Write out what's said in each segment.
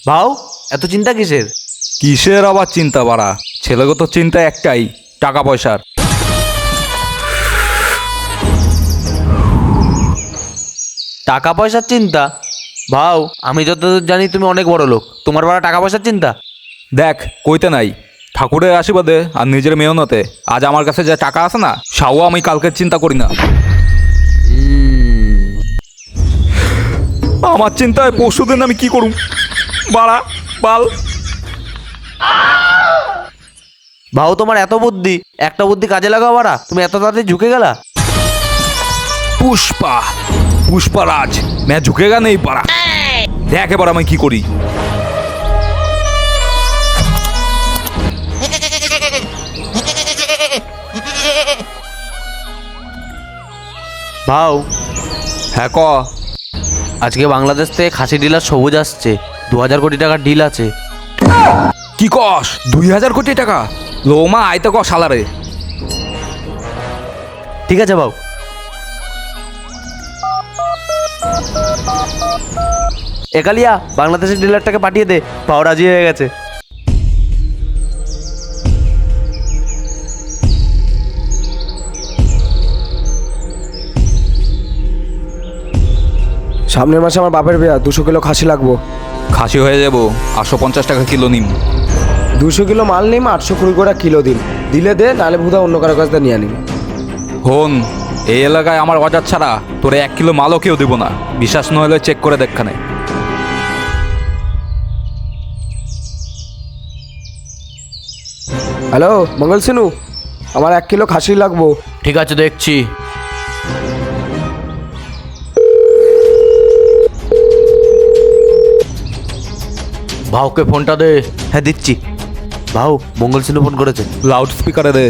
ভাও, এত চিন্তা কিসের? কিসের আবার চিন্তা বাড়া, ছেলেগো তো চিন্তা একটাই, টাকা পয়সার। টাকা পয়সার চিন্তা? ভাও, আমি যতদূর জানি তুমি অনেক বড় লোক, তোমার বড় টাকা পয়সার চিন্তা? দেখ কইতে নাই, ঠাকুরের আশীর্বাদে আর নিজের মেহনতে আজ আমার কাছে যে টাকা আছে না, সাও আমি কালকের চিন্তা করি না। আমার চিন্তায় পরশুদিন আমি কি করুম বাড়া বাল। ভাও, তোমার এত বুদ্ধি, একটা বুদ্ধি কাজে লাগাও বাড়া, তুমি এত তাড়াতাড়ি ঝুঁকে গেলা। পুষ্পা, পুষ্পারাজ मैं झुकेगा नहीं পারা। দেখ এবার আমি কি করি। ভাও, হ্যাঁ ক। আজকে বাংলাদেশ থেকে খাসি ডিলার সবুজ আসছে, 2000 কোটি টাকার ডিল আছে। কি কস? 2000 কোটি টাকা? লোমা আইতে ক শালারে। ঠিক আছে ভাও। একালিয়া, বাংলাদেশের ডিলারটাকে পাঠিয়ে দে, ভাও রাজি হয়ে গেছে। সামনের মাসে আমার বাপের বিয়া, 200 কিলো খাসি লাগবো। খাসি হয়ে যাব, 850 টাকা কিলো নিম। 200 কিলো মাল নিম, 820 করে কিলো দিন। দিলে দে, নাহলে ভুদা অন্য কারো কাছ থেকে নিয়ে নিন। হন, এই এলাকায় আমার অর্ডার ছাড়া তোরে 1 কিলো মালও কেউ দিব না। বিশ্বাস না হলে চেক করে দেখখানে। হ্যালো মঙ্গল সিনু, আমার 1 কিলো খাসি লাগবো। ঠিক আছে, দেখছি। ভাওকে ফোনটা দে। হ্যাঁ দিচ্ছি। ভাও, মঙ্গল সিনু ফোন করেছে। লাউড স্পিকারে দে।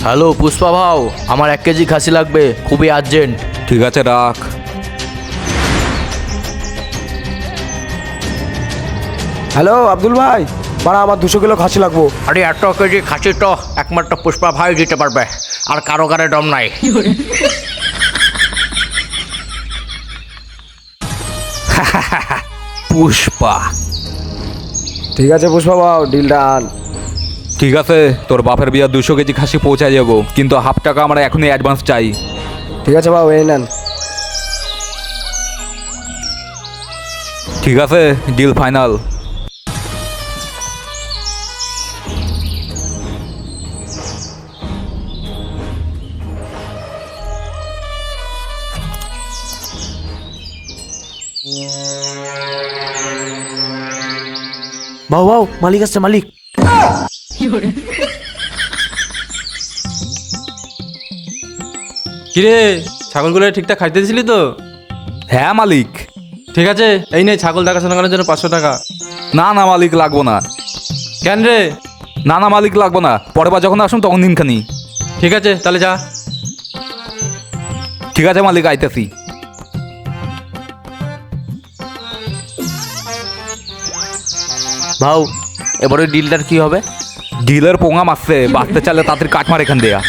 হ্যালো পুষ্পা ভাও, আমার 1 কেজি খাসি লাগবে, খুবই আর্জেন্ট। ঠিক আছে রাখ। হ্যালো আব্দুল ভাই, বাড়া আমার 200 কিলো খাসি লাগবো। আরে 1 কেজি খাসি তো একমাত্র পুষ্পা ভাই দিতে পারবে, আর কারো কারে দম নাই। পুষ্পা। ঠিক আছে পুষ্পা বাবু, ডিল ডান। ঠিক আছে, তোর বাপের বিয়া 200 কেজি খাসি পৌঁছায় যাবো, কিন্তু হাফ টাকা আমরা এখনই অ্যাডভান্স চাই। ঠিক আছে বাবু, এই নেন। ঠিক আছে, ডিল ফাইনাল। ভাও ভাও, মালিক আসছে, মালিক। কিরে, ছাগলগুলো ঠিকঠাক খাইতে দিছিলি তো? হ্যাঁ মালিক। ঠিক আছে, এই নে ছাগল দেখাশোনা করার জন্য 500 টাকা। না না মালিক, লাগবো না। কেন রে? না না মালিক, লাগবো না, পরের বার যখন আসুন তখন দিনখানি। ঠিক আছে তাহলে যা। ঠিক আছে মালিক, আইতেছি। ভাও, এবার ওই ডিলটার কি হবে? ডিলের পোঙা মারছে, বাঁচতে চাইলে তাড়াতাড়ি কাট মার এখান দেয়া।